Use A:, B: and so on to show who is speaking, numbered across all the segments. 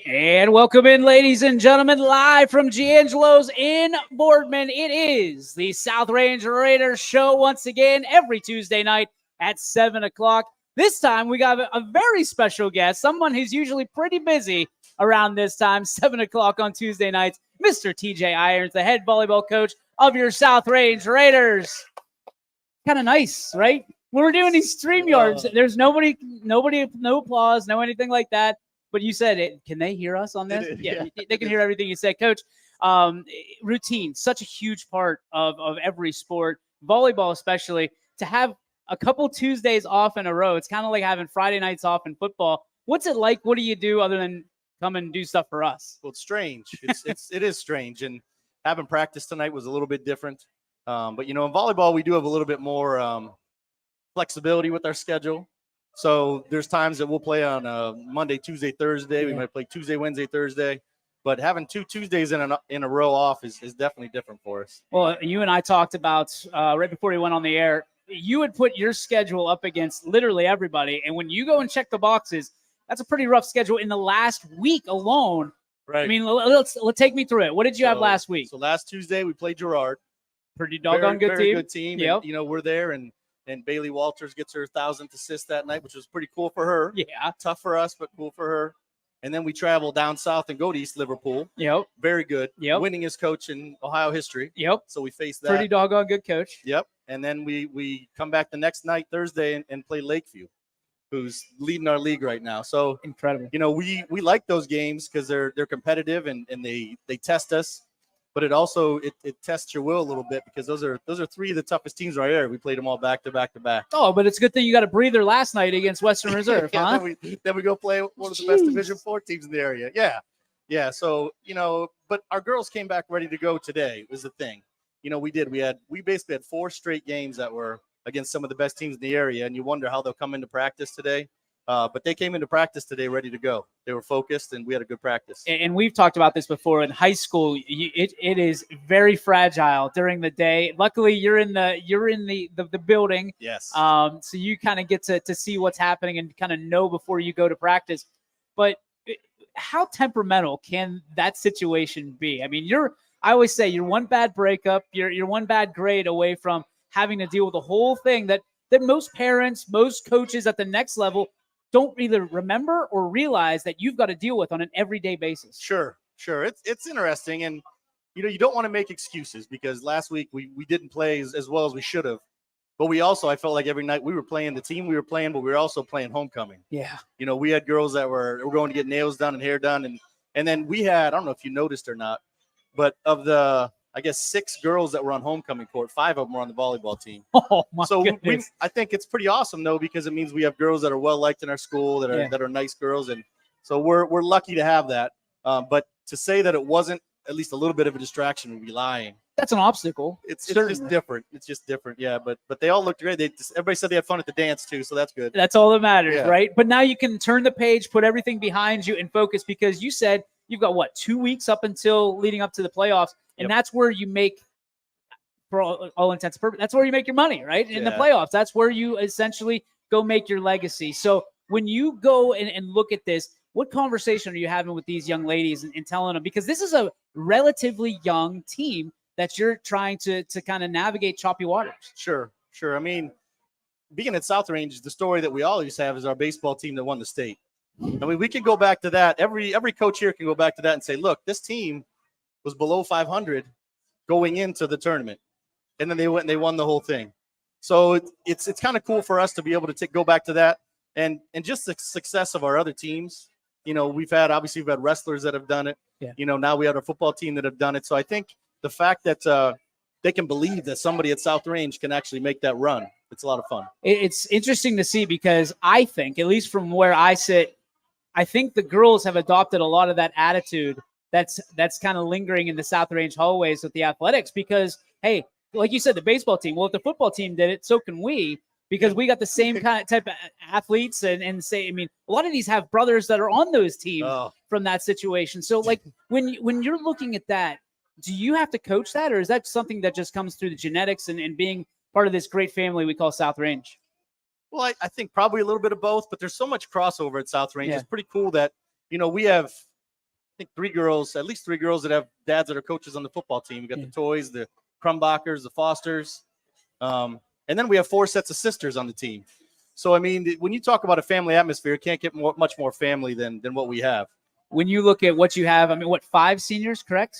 A: And welcome in, ladies and gentlemen, live from Giangelo's in Boardman. It is the South Range Raiders show once again every Tuesday night at 7 o'clock. This time we got a very special guest, someone who's usually pretty busy around this time, 7 o'clock on Tuesday nights, Mr. TJ Irons, the head volleyball coach of your South Range Raiders. Kind of nice, right? When we're doing these StreamYards, there's nobody, no applause, no anything like that. But you said it. Can they hear us on this? Yeah, they can hear everything you said, Coach. Routine, such a huge part of every sport, volleyball especially. To have a couple Tuesdays off in a row, it's kind of like having Friday nights off in football. What's it like? What do you do other than come and do stuff for us?
B: Well, it's strange. It is strange, and having practice tonight was a little bit different. But in volleyball, we do have a little bit more flexibility with our schedule. So there's times that we'll play on Monday, Tuesday, Thursday. We might play Tuesday, Wednesday, Thursday. But having 2 Tuesdays in a row off is definitely different for us.
A: Well, you and I talked about right before we went on the air, you would put your schedule up against literally everybody. And when you go and check the boxes, that's a pretty rough schedule in the last week alone.
B: Right.
A: I mean, let's take me through it. What did you have last week?
B: So last Tuesday, we played Girard.
A: Pretty doggone good
B: very
A: team.
B: Good team.
A: Yep.
B: And, we're there, and Bailey Walters gets her 1,000th assist that night, which was pretty cool for her.
A: Yeah.
B: Tough for us, but cool for her. And then we travel down south and go to East Liverpool.
A: Yep.
B: Very good.
A: Yep.
B: Winningest coach in Ohio history.
A: Yep.
B: So we face that.
A: Pretty doggone good coach.
B: Yep. And then we come back the next night, Thursday, and play Lakeview, who's leading our league right now. So
A: incredible.
B: We like those games because they're competitive and they test us. But it also it tests your will a little bit because those are 3 of the toughest teams right there. We played them all back to back to back.
A: Oh, but it's a good thing you got a breather last night against Western Reserve, huh?
B: Then we go play one of the best Division IV teams in the area. Yeah. So but our girls came back ready to go today. Was the thing. We basically had 4 straight games that were against some of the best teams in the area, and you wonder how they'll come into practice today. But they came into practice today ready to go. They were focused, and we had a good practice.
A: And we've talked about this before. In high school, it is very fragile during the day. Luckily, you're in the building.
B: Yes.
A: So you kind of get to see what's happening and kind of know before you go to practice. But how temperamental can that situation be? I mean, I always say you're one bad breakup, you're one bad grade away from having to deal with the whole thing that most parents, most coaches at the next level don't either remember or realize that you've got to deal with on an everyday basis.
B: Sure. It's interesting. And, you don't want to make excuses because last week we didn't play as well as we should have. But I felt like every night we were playing the team we were playing, but we were also playing homecoming.
A: Yeah.
B: We had girls that were going to get nails done and hair done. And then we had, I don't know if you noticed or not, but of the, I guess, 6 girls that were on homecoming court, 5 of them were on the volleyball team.
A: Oh, my goodness.
B: I think it's pretty awesome, though, because it means we have girls that are well-liked in our school, that are nice girls. And so we're lucky to have that. But to say that it wasn't at least a little bit of a distraction would be lying.
A: That's an obstacle.
B: It's just different. It's just different, yeah. But they all looked great. Everybody said they had fun at the dance, too, so that's good.
A: That's all that matters,
B: Yeah.
A: right? But now you can turn the page, put everything behind you, and focus because you said you've got, 2 weeks up until leading up to the playoffs, and that's where you make – for all intents and purposes, that's where you make your money, right? In the playoffs. That's where you essentially go make your legacy. So when you go and look at this, what conversation are you having with these young ladies and telling them? Because this is a relatively young team that you're trying to kind of navigate choppy waters.
B: Sure. I mean, being at South Range, the story that we always have is our baseball team that won the state. I mean, we can go back to that. Every coach here can go back to that and say, look, this team was below 500 going into the tournament. And then they went and they won the whole thing. So it's kind of cool for us to be able to go back to that and just the success of our other teams. We've had wrestlers that have done it.
A: Yeah.
B: Now we have our football team that have done it. So I think the fact that they can believe that somebody at South Range can actually make that run, it's a lot of fun.
A: It's interesting to see because I think, at least from where I sit, I think the girls have adopted a lot of that attitude that's kind of lingering in the South Range hallways with the athletics because, hey, like you said, the baseball team. Well, if the football team did it, so can we, because we got the same kind of type of athletes and say, I mean, a lot of these have brothers that are on those teams from that situation. So, like when you're looking at that, do you have to coach that, or is that something that just comes through the genetics and being part of this great family we call South Range?
B: Well, I think probably a little bit of both, but there's so much crossover at South Range. Yeah. It's pretty cool that, we have think at least 3 girls that have dads that are coaches on the football team. We got the Toys, the Crumbachers, the Fosters. And then we have 4 sets of sisters on the team. So, I mean, when you talk about a family atmosphere, it can't get much more family than what we have.
A: When you look at what you have, I mean, 5 seniors, correct?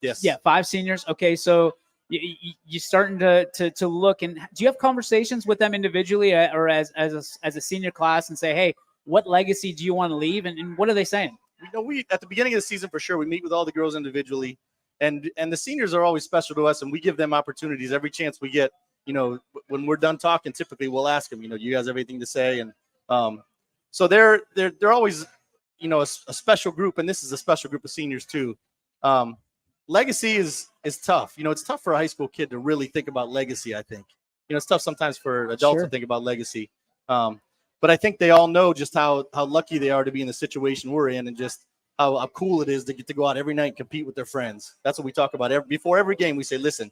B: Yes.
A: Yeah, 5 seniors. Okay, so you're starting to look, and do you have conversations with them individually or as a senior class and say, hey, what legacy do you want to leave, and what are they saying?
B: We at the beginning of the season for sure, we meet with all the girls individually, and the seniors are always special to us, and we give them opportunities every chance we get. When we're done talking, typically we'll ask them, do you guys have anything to say? And so they're always, a special group, and this is a special group of seniors too. Legacy is tough. It's tough for a high school kid to really think about legacy, I think. It's tough sometimes for adults to think about legacy. But I think they all know just how lucky they are to be in the situation we're in, and just how cool it is to get to go out every night and compete with their friends. That's what we talk about. Before every game, we say, listen,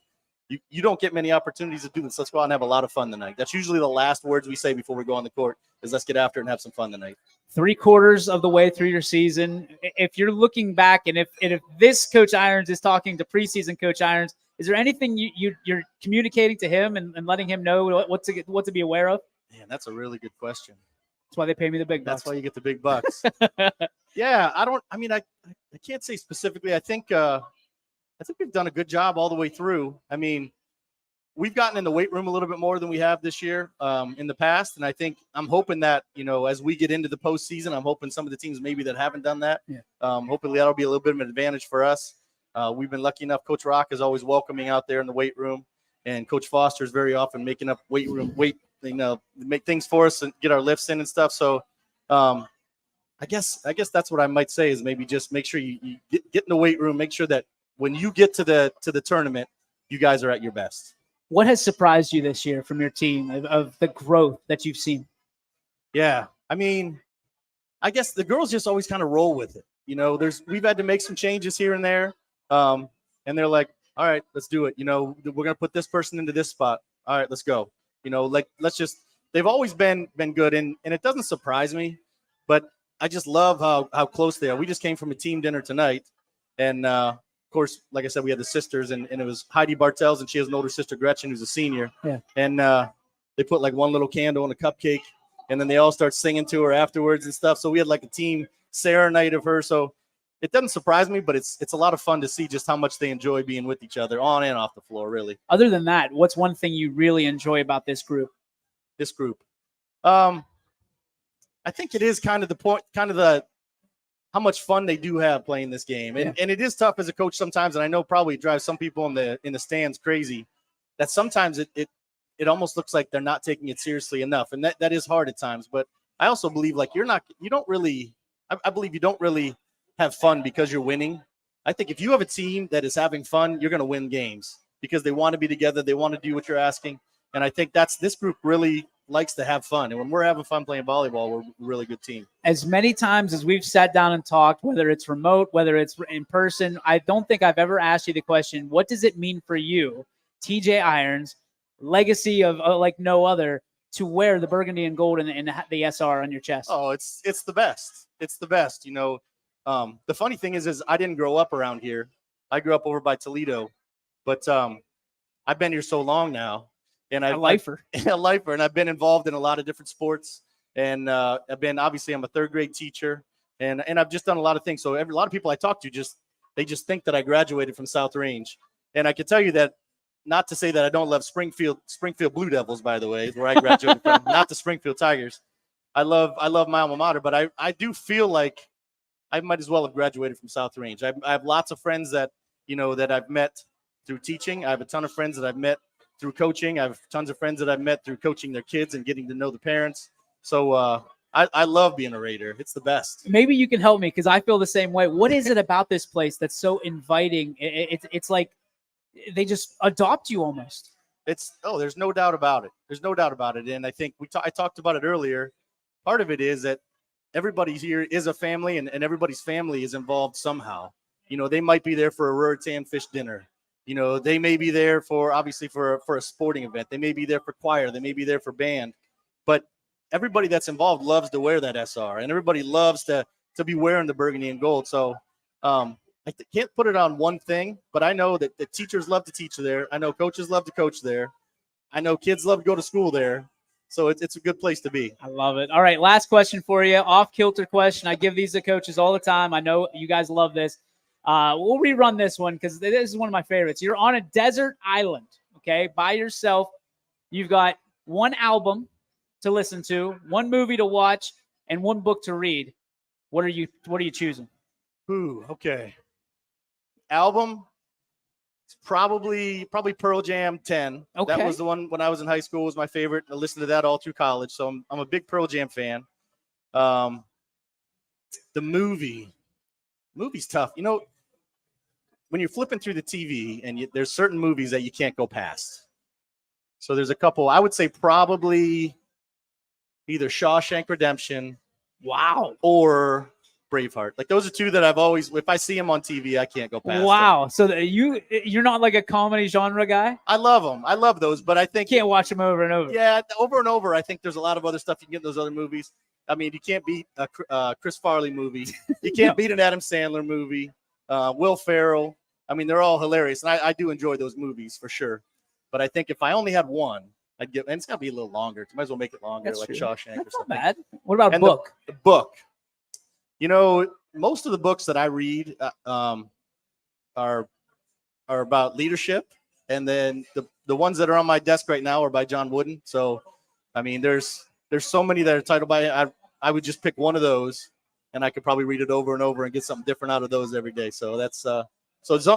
B: you don't get many opportunities to do this. Let's go out and have a lot of fun tonight. That's usually the last words we say before we go on the court is let's get after it and have some fun tonight.
A: 3/4 of the way through your season. If you're looking back, and if this Coach Irons is talking to preseason Coach Irons, is there anything you're communicating to him and letting him know what to be aware of?
B: Man, that's a really good question.
A: That's why they pay me the big bucks.
B: That's why you get the big bucks. Yeah, I can't say specifically. I think we've done a good job all the way through. I mean, we've gotten in the weight room a little bit more than we have this year in the past. And I'm hoping that, as we get into the postseason, I'm hoping some of the teams maybe that haven't done that. Yeah. Hopefully that'll be a little bit of an advantage for us. We've been lucky enough. Coach Rock is always welcoming out there in the weight room. And Coach Foster is very often making up weight, make things for us and get our lifts in and stuff. So I guess that's what I might say is maybe just make sure you get in the weight room, make sure that when you get to the tournament, you guys are at your best.
A: What has surprised you this year from your team of the growth that you've seen?
B: Yeah, I mean, I guess the girls just always kind of roll with it. We've had to make some changes here and there, and they're like, all right, let's do it. We're gonna put this person into this spot. All right, let's go. They've always been good, and it doesn't surprise me, but I just love how close they are. We just came from a team dinner tonight, and of course, like I said, we had the sisters, and it was Heidi Bartels, and she has an older sister, Gretchen, who's a senior. Yeah. And they put like one little candle and a cupcake, and then they all start singing to her afterwards and stuff. So we had like a team Sarah night of her. So it doesn't surprise me, but it's a lot of fun to see just how much they enjoy being with each other on and off the floor, really.
A: Other than that, what's one thing you really enjoy about this group?
B: I think it is kind of the point, how much fun they do have playing this game. And it is tough as a coach sometimes, and I know probably drives some people in the stands crazy, that sometimes it almost looks like they're not taking it seriously enough. And that is hard at times. But I also believe I believe you don't really have fun because you're winning. I think if you have a team that is having fun, you're going to win games because they want to be together. They want to do what you're asking. And I think this group really likes to have fun. And when we're having fun playing volleyball, we're a really good team.
A: As many times as we've sat down and talked, whether it's remote, whether it's in person, I don't think I've ever asked you the question, what does it mean for you, TJ Irons, legacy of like no other, to wear the burgundy and gold and the SR on your chest?
B: Oh, it's the best. It's the best. The funny thing is I didn't grow up around here. I grew up over by Toledo, but I've been here so long now. And
A: a lifer,
B: and I've been involved in a lot of different sports. And I'm a 3rd grade teacher, and I've just done a lot of things. So a lot of people I talk to they just think that I graduated from South Range. And I can tell you that, not to say that I don't love Springfield Blue Devils, by the way, where I graduated from, not the Springfield Tigers. I love my alma mater, but I do feel like I might as well have graduated from South Range. I have lots of friends that I've met through teaching. I have a ton of friends that I've met through coaching. I have tons of friends that I've met through coaching their kids and getting to know the parents. So I love being a Raider. It's the best.
A: Maybe you can help me because I feel the same way. What is it about this place that's so inviting? It's like they just adopt you almost.
B: There's no doubt about it. There's no doubt about it. And I think I talked about it earlier. Part of it is that everybody here is a family, and everybody's family is involved somehow. They might be there for a Ruritan fish dinner. They may be there for a sporting event. They may be there for choir. They may be there for band. But everybody that's involved loves to wear that SR, and everybody loves to be wearing the burgundy and gold. So Can't put it on one thing, but I know that the teachers love to teach there. I know coaches love to coach there. I know kids love to go to school there. So it's a good place to be.
A: I love it. All right, last question for you. Off-kilter question. I give these to coaches all the time. I know you guys love this. We'll rerun this one because this is one of my favorites. You're on a desert island, okay, by yourself. You've got one album to listen to, one movie to watch, and one book to read. What are you choosing?
B: Ooh, okay. Album, it's probably Pearl Jam 10.
A: Okay.
B: That was the one when I was in high school, was my favorite. I listened to that all through college, so I'm a big Pearl Jam fan. The movie's tough. You know, when you're flipping through the TV and there's certain movies that you can't go past. So there's a couple. I would say probably either Shawshank Redemption,
A: wow,
B: or Braveheart. Like those are two that I've always, if I see them on TV, I can't go past.
A: Wow. Them. So you're not like a comedy genre guy?
B: I love them. I love those, but I think
A: you can't watch them over and over.
B: Yeah, over and over. I think there's a lot of other stuff you can get in those other movies. I mean, you can't beat a Chris Farley movie. You can't beat an Adam Sandler movie. Will Ferrell. I mean, they're all hilarious, and I do enjoy those movies for sure. But I think if I only had one, I'd give, and it's got to be a little longer. Might as well make it longer,
A: That's
B: like
A: true.
B: Shawshank
A: That's
B: or something.
A: Not bad. What about
B: and
A: book?
B: The book. You know, most of the books that I read are about leadership, and then the ones that are on my desk right now are by John Wooden. So, I mean, there's so many that are titled by. I would just pick one of those, and I could probably read it over and over and get something different out of those every day. So that's so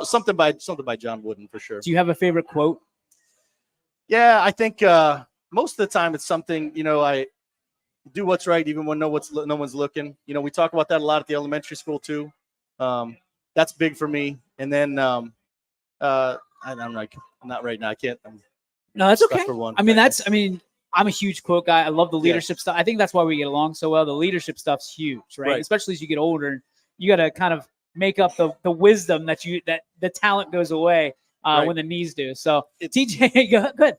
B: something by John Wooden for sure.
A: Do you have a favorite quote?
B: Yeah, I think most of the time it's something, you know, I do what's right even when no one's looking. You know, we talk about that a lot at the elementary school too. That's big for me. And then I'm not right now. I can't.
A: No, that's okay.
B: For one.
A: I'm a huge quote guy. I love the leadership stuff. I think that's why we get along so well. The leadership stuff's huge, right? Especially as you get older, you got to kind of make up the wisdom that the talent goes away when the knees do. So TJ, go ahead.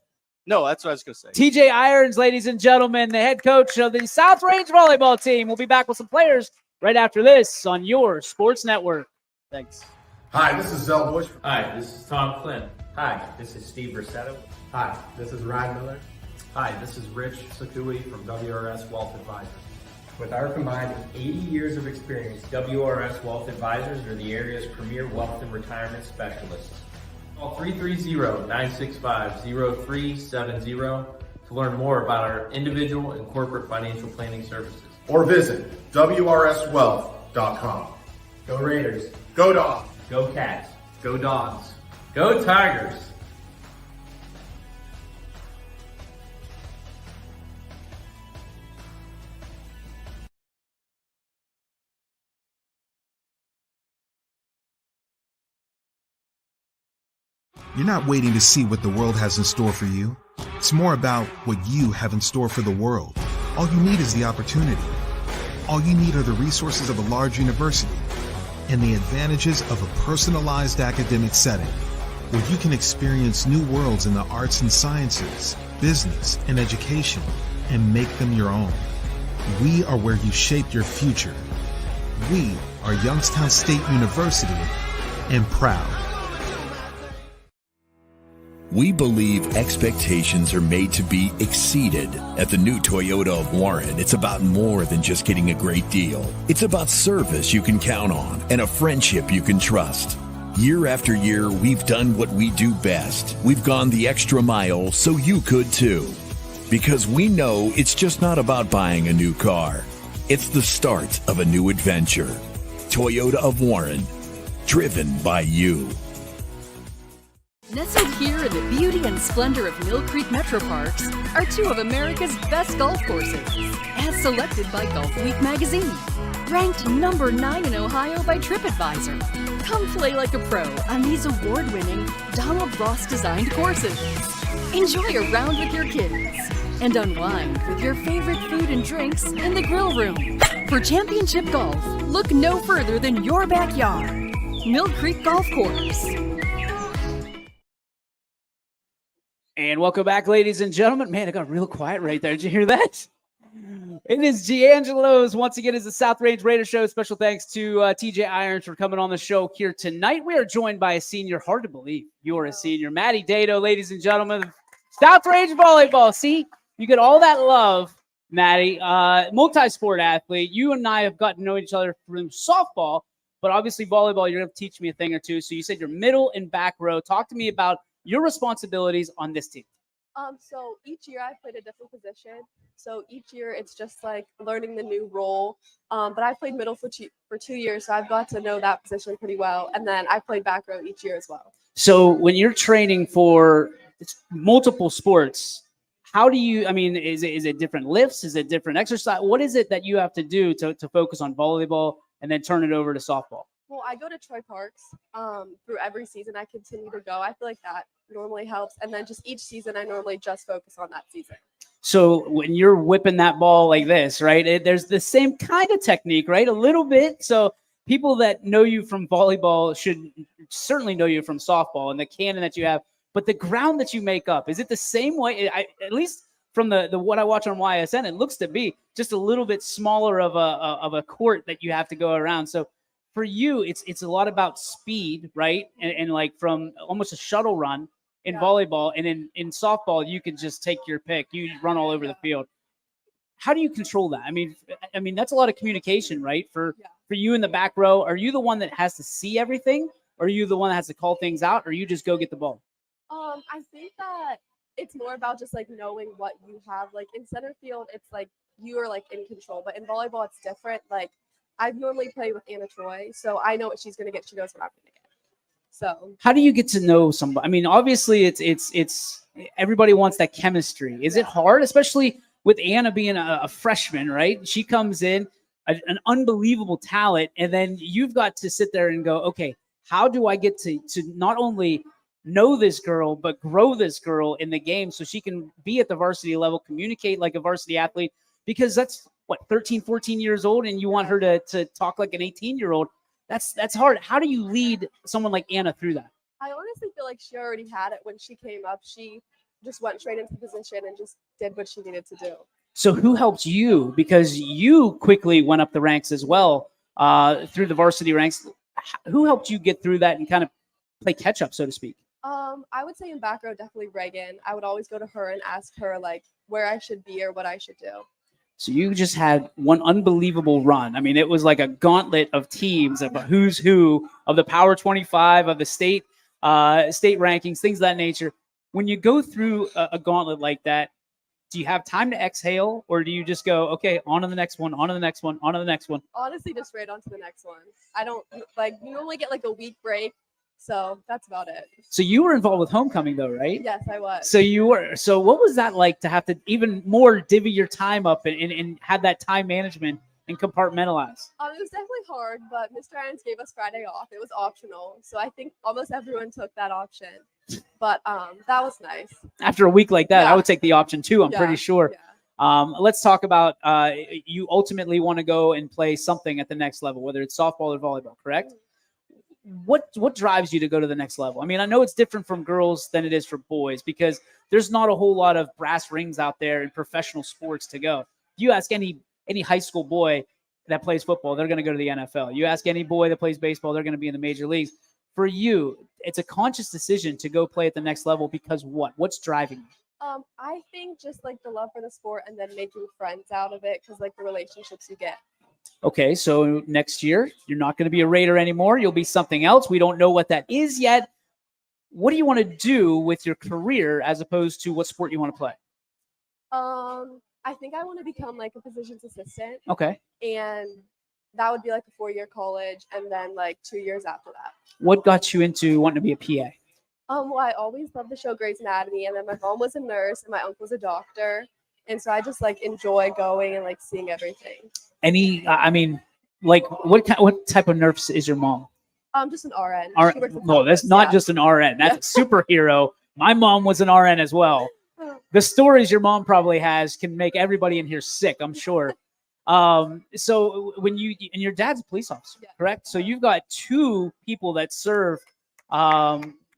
B: No, that's what I was going to say.
A: TJ Irons, ladies and gentlemen, the head coach of the South Range volleyball team. We'll be back with some players right after this on your sports network. Thanks.
C: Hi, this is Zell Bush.
D: Hi, this is Tom Flynn.
E: Hi, this is Steve Rossetto.
F: Hi, this is Ryan Miller.
G: Hi, this is Rich Sakui from WRS Wealth Advisors.
F: With our combined 80 years of experience,
E: WRS Wealth Advisors are the area's premier wealth and retirement specialists.
D: Call 330-965-0370 to learn more about our individual and corporate financial planning services.
C: Or visit WRSwealth.com.
F: Go Raiders.
C: Go Dogs.
E: Go Cats.
D: Go Dogs. Go Tigers.
H: You're not waiting to see what the world has in store for you. It's more about what you have in store for the world. All you need is the opportunity. All you need are the resources of a large university and the advantages of a personalized academic setting where you can experience new worlds in the arts and sciences, business, and education and make them your own. We are where you shape your future. We are Youngstown State University and proud.
I: We believe expectations are made to be exceeded. At the new Toyota of Warren, it's about more than just getting a great deal. It's about service you can count on and a friendship you can trust. Year after year, we've done what we do best. We've gone the extra mile so you could too. Because we know it's just not about buying a new car. It's the start of a new adventure. Toyota of Warren, driven by you.
J: Nestled here in the beauty and splendor of Mill Creek Metro Parks are two of America's best golf courses, as selected by Golf Week magazine. Ranked number 9 in Ohio by TripAdvisor. Come play like a pro on these award-winning Donald Ross-designed courses. Enjoy a round with your kids and unwind with your favorite food and drinks in the grill room. For championship golf, look no further than your backyard. Mill Creek Golf Course.
A: And welcome back, ladies and gentlemen. Man, it got real quiet right there. Did you hear that? It is D'Angelo's once again. Is the South Range Raider Show. Special thanks to TJ Irons for coming on the show here tonight. We are joined by a senior. Hard to believe you're a senior, Maddie Dato, ladies and gentlemen. South Range Volleyball. See, you get all that love, Maddie. Multi-sport athlete. You and I have gotten to know each other from softball, but obviously volleyball. You're going to teach me a thing or two. So you said you're middle and back row. Talk to me about your responsibilities on this team.
K: So each year I've played a different position. So each year it's just like learning the new role. But I played middle for 2 years, so I've got to know that position pretty well. And then I played back row each year as well.
A: So when you're training for multiple sports, how do you, I mean, is it different lifts? Is it different exercise? What is it that you have to do to focus on volleyball and then turn it over to softball?
K: Well, I go to Troy Parks through every season. I continue to go. I feel like that normally helps. And then just each season, I normally just focus on that season.
A: So when you're whipping that ball like this, right, there's the same kind of technique, right? A little bit. So people that know you from volleyball should certainly know you from softball and the cannon that you have. But the ground that you make up, is it the same way? At least from the what I watch on YSN, it looks to be just a little bit smaller of a court that you have to go around. So for you, it's a lot about speed, right? And like from almost a shuttle run in volleyball, and in softball, you can just take your pick. You run all over the field. How do you control that? I mean, that's a lot of communication, right? For you in the back row, are you the one that has to see everything? Or are you the one that has to call things out? Or you just go get the ball?
K: I think that it's more about just like knowing what you have. Like in center field, it's like you are like in control. But in volleyball, it's different. Like I normally play with Anna Troy, so I know what she's going to get. She knows what I'm going to get. So
A: how do you get to know somebody? I mean, obviously it's everybody wants that chemistry. Is it hard, especially with Anna being a freshman, right? She comes in, an unbelievable talent, and then you've got to sit there and go, okay, how do I get to not only know this girl, but grow this girl in the game so she can be at the varsity level, communicate like a varsity athlete, because that's what, 13, 14 years old, and you want her to talk like an 18-year-old. That's hard. How do you lead someone like Anna through that?
K: I honestly feel like she already had it when she came up. She just went straight into the position and just did what she needed to do.
A: So who helped you? Because you quickly went up the ranks as well through the varsity ranks. Who helped you get through that and kind of play catch up, so to speak?
K: I would say in back row, definitely Reagan. I would always go to her and ask her like where I should be or what I should do.
A: So you just had one unbelievable run. I mean, it was like a gauntlet of teams, of a who's who of the Power 25, of the state rankings, things of that nature. When you go through a gauntlet like that, do you have time to exhale, or do you just go, okay, on to the next one, on to the next one, on to the next one?
K: Honestly, just right on to the next one. I don't like, you normally get like a week break. So that's about it.
A: So you were involved with homecoming though, right?
K: Yes, I was.
A: So you were. So what was that like to have to even more divvy your time up and have that time management and compartmentalize?
K: It was definitely hard, but Mr. Irons gave us Friday off. It was optional. So I think almost everyone took that option. But that was nice.
A: After a week like that, I would take the option too, I'm pretty sure.
K: Yeah.
A: Let's talk about you ultimately want to go and play something at the next level, whether it's softball or volleyball, correct? What drives you to go to the next level? I mean, I know it's different from girls than it is for boys because there's not a whole lot of brass rings out there in professional sports to go. You ask any high school boy that plays football, they're going to go to the NFL. You ask any boy that plays baseball, they're going to be in the major leagues. For you, it's a conscious decision to go play at the next level because what? What's driving you?
K: I think just like the love for the sport and then making friends out of it because like the relationships you get.
A: Okay, so next year, you're not going to be a Raider anymore. You'll be something else. We don't know what that is yet. What do you want to do with your career as opposed to what sport you want to play?
K: I think I want to become like a physician's assistant.
A: Okay.
K: And that would be like a 4-year college and then like 2 years after that.
A: What got you into wanting to be a PA?
K: Well, I always loved the show Grey's Anatomy, and then my mom was a nurse and my uncle was a doctor. And so I just like enjoy going and like seeing everything.
A: I mean, like what type of nurse is your mom?
K: Just an RN.
A: No, that's not just an RN. That's a superhero. My mom was an RN as well. The stories your mom probably has can make everybody in here sick, I'm sure. So when and your dad's a police officer, correct? So you've got two people that serve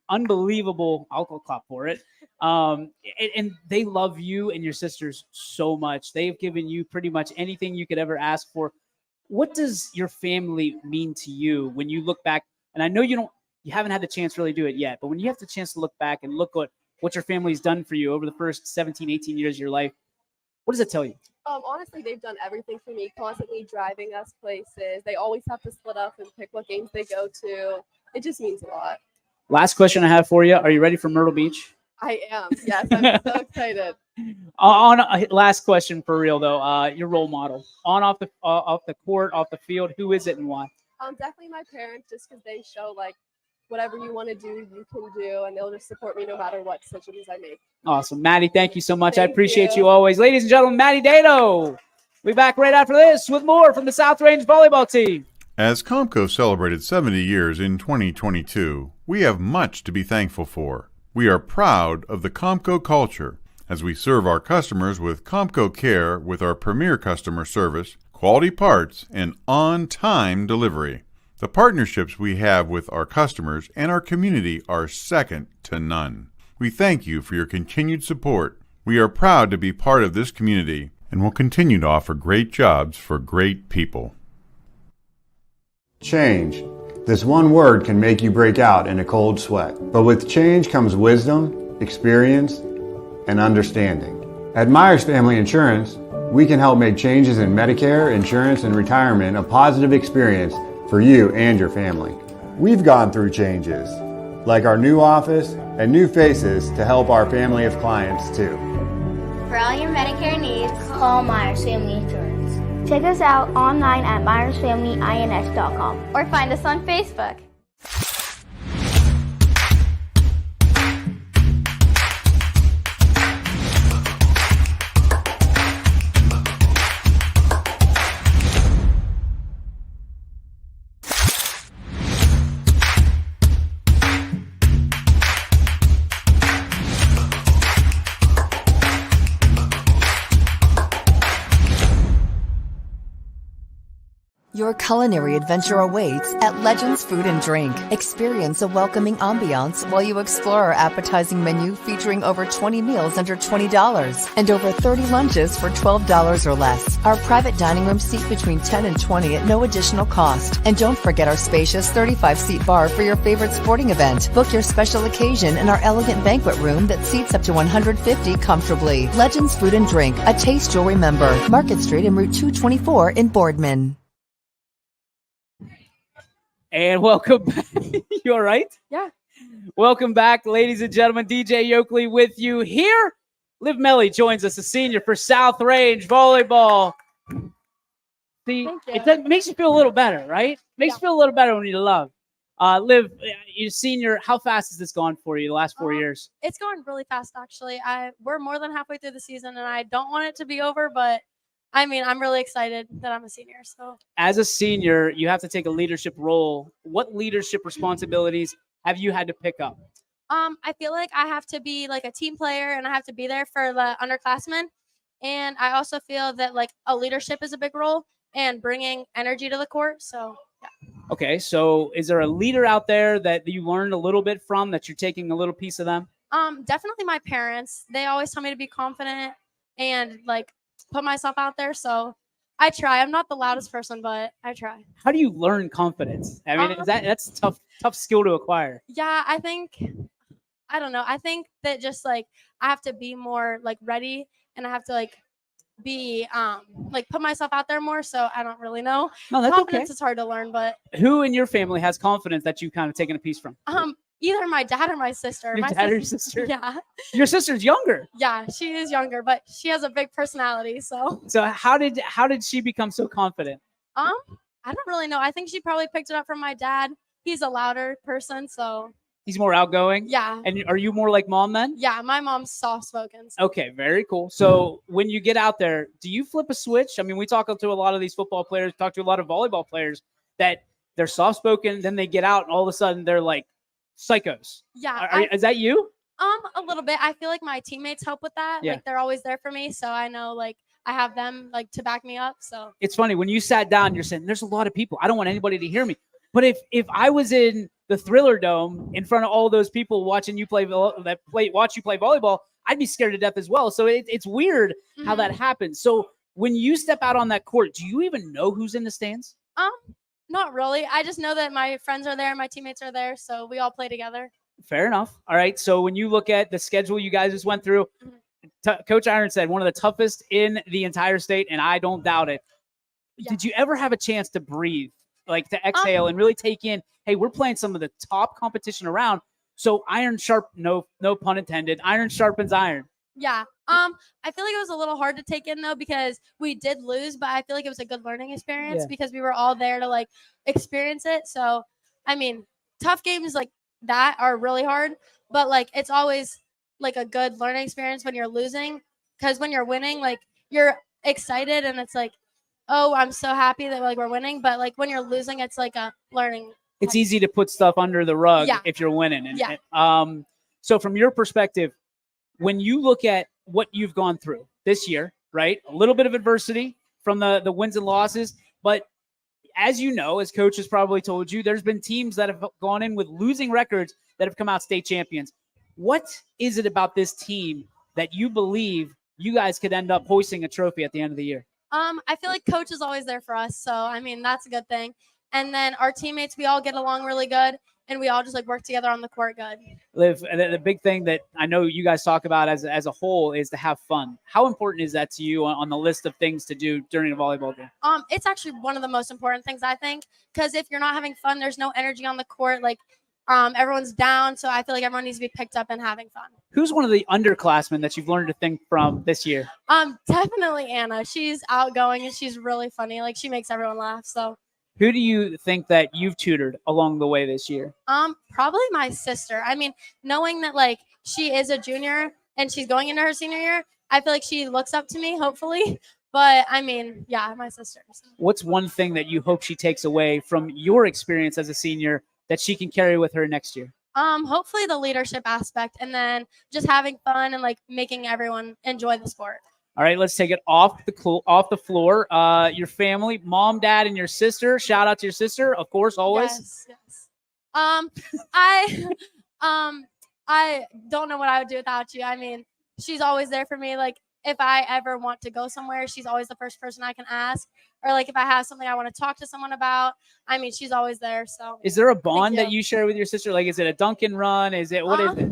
A: unbelievable, I'll call cop for it, And they love you and your sisters so much. They've given you pretty much anything you could ever ask for. What does your family mean to you when you look back? And I know you haven't had the chance to really do it yet, but when you have the chance to look back and look at what your family's done for you over the first 17, 18 years of your life, what does it tell you?
K: Honestly, they've done everything for me, constantly driving us places. They always have to split up and pick what games they go to. It just means a lot.
A: Last question I have for you. Are you ready for Myrtle Beach?
K: I am. Yes, I'm so excited.
A: Last question for real though. Your role model off the court, off the field. Who is it and why?
K: Definitely my parents, just because they show like whatever you want to do, you can do, and they'll just support me no matter what decisions I make.
A: Awesome, Maddie. Thank you so much. I
K: Thank
A: appreciate
K: you.
A: you always, ladies and gentlemen. Maddie Dato. We'll be back right after this with more from the South Range volleyball team.
L: As Comco celebrated 70 years in 2022, we have much to be thankful for. We are proud of the Comco culture as we serve our customers with Comco Care with our premier customer service, quality parts, and on-time delivery. The partnerships we have with our customers and our community are second to none. We thank you for your continued support. We are proud to be part of this community and will continue to offer great jobs for great people.
M: Change. This one word can make you break out in a cold sweat. But with change comes wisdom, experience, and understanding. At Myers Family Insurance, we can help make changes in Medicare, insurance, and retirement a positive experience for you and your family. We've gone through changes, like our new office and new faces to help our family of clients too.
N: For all your Medicare needs, call Myers Family Insurance. Check us out online at MyersFamilyINS.com or find us on Facebook.
O: Your culinary adventure awaits at Legends Food and Drink. Experience a welcoming ambiance while you explore our appetizing menu featuring over 20 meals under $20 and over 30 lunches for $12 or less. Our private dining room seat between 10 and 20 at no additional cost. And don't forget our spacious 35-seat bar for your favorite sporting event. Book your special occasion in our elegant banquet room that seats up to 150 comfortably. Legends Food and Drink, a taste you'll remember. Market Street and Route 224 in Boardman.
A: And welcome back. You all right?
K: Yeah.
A: Welcome back, ladies and gentlemen. DJ Yoakley with you here. Liv Melly joins us, a senior for South Range Volleyball. See, it makes you feel a little better, right? Makes you feel a little better when you love. Liv, you're senior. How fast has this gone for you the last 4 years?
P: It's gone really fast, actually. We're more than halfway through the season, and I don't want it to be over, but I mean, I'm really excited that I'm a senior. So,
A: as a senior, you have to take a leadership role. What leadership responsibilities have you had to pick up?
P: I feel like I have to be like a team player, and I have to be there for the underclassmen. And I also feel that like a leadership is a big role and bringing energy to the court. So, yeah.
A: Okay, so is there a leader out there that you learned a little bit from that you're taking a little piece of them?
P: Definitely my parents. They always tell me to be confident and like put myself out there. So I try. I'm not the loudest person, but I try.
A: How do you learn confidence? I mean, that's a tough skill to acquire.
P: Yeah, I don't know. I think that just like I have to be more like ready, and I have to like be like put myself out there more. So I don't really know.
A: No, that's
P: confidence
A: okay.
P: is hard to learn, but
A: who in your family has confidence that you've kind of taken a piece from?
P: Either my dad or my sister.
A: Your dad or your sister?
P: Yeah.
A: Your sister's younger.
P: Yeah, she is younger, but she has a big personality. So
A: how did she become so confident?
P: I don't really know. I think she probably picked it up from my dad. He's a louder person, so
A: he's more outgoing.
P: Yeah.
A: And are you more like mom then?
P: Yeah, my mom's soft spoken. So.
A: Okay, very cool. So when you get out there, do you flip a switch? I mean, we talk to a lot of these football players, talk to a lot of volleyball players that they're soft spoken, then they get out and all of a sudden they're like psychos.
P: Yeah.
A: Is that you?
P: A little bit. I feel like my teammates help with that.
A: Yeah.
P: Like they're always there for me. So I know like I have them like to back me up. So
A: it's funny when you sat down, you're saying there's a lot of people. I don't want anybody to hear me. But if I was in the Thriller Dome in front of all those people watching you watch you play volleyball, I'd be scared to death as well. So it's weird how that happens. So when you step out on that court, do you even know who's in the stands?
P: Not really. I just know that my friends are there, my teammates are there, so we all play together.
A: Fair enough. All right. So when you look at the schedule you guys just went through, Coach Iron said one of the toughest in the entire state, and I don't doubt it. Yeah. Did you ever have a chance to breathe, like to exhale and really take in, hey, we're playing some of the top competition around, so iron sharp, no pun intended, iron sharpens iron.
P: Yeah. I feel like it was a little hard to take in though, because we did lose, but I feel like it was a good learning experience because we were all there to like experience it. So, I mean, tough games like that are really hard, but like it's always like a good learning experience when you're losing, because when you're winning, like you're excited and it's like, oh, I'm so happy that like we're winning. But like when you're losing, it's like a learning.
A: It's easy to put stuff under the rug if you're winning. And, so from your perspective, when you look at what you've gone through this year, right? A little bit of adversity from the wins and losses, but as you know, as coach has probably told you, there's been teams that have gone in with losing records that have come out state champions. What is it about this team that you believe you guys could end up hoisting a trophy at the end of the year?
P: I feel like coach is always there for us. So, I mean, that's a good thing. And then our teammates, we all get along really good, and we all just like work together on the court good.
A: Liv, the big thing that I know you guys talk about as a whole is to have fun. How important is that to you on the list of things to do during a volleyball game?
P: It's actually one of the most important things, I think, because if you're not having fun, there's no energy on the court. Like, everyone's down, so I feel like everyone needs to be picked up and having fun.
A: Who's one of the underclassmen that you've learned to think from this year?
P: Definitely Anna. She's outgoing and she's really funny. Like, she makes everyone laugh. So,
A: who do you think that you've tutored along the way this year?
P: Probably my sister. I mean, knowing that like she is a junior and she's going into her senior year, I feel like she looks up to me, hopefully. But I mean, yeah, my sister.
A: What's one thing that you hope she takes away from your experience as a senior that she can carry with her next year?
P: Hopefully the leadership aspect, and then just having fun and like making everyone enjoy the sport.
A: All right, let's take it off the floor. Your family, mom, dad, and your sister. Shout out to your sister, of course, always.
P: Yes. I don't know what I would do without you. I mean, she's always there for me. Like, if I ever want to go somewhere, she's always the first person I can ask. Or like if I have something I want to talk to someone about, I mean, she's always there. So,
A: is there a bond that you share with your sister? Like, is it a Dunkin' run? Is it what is it?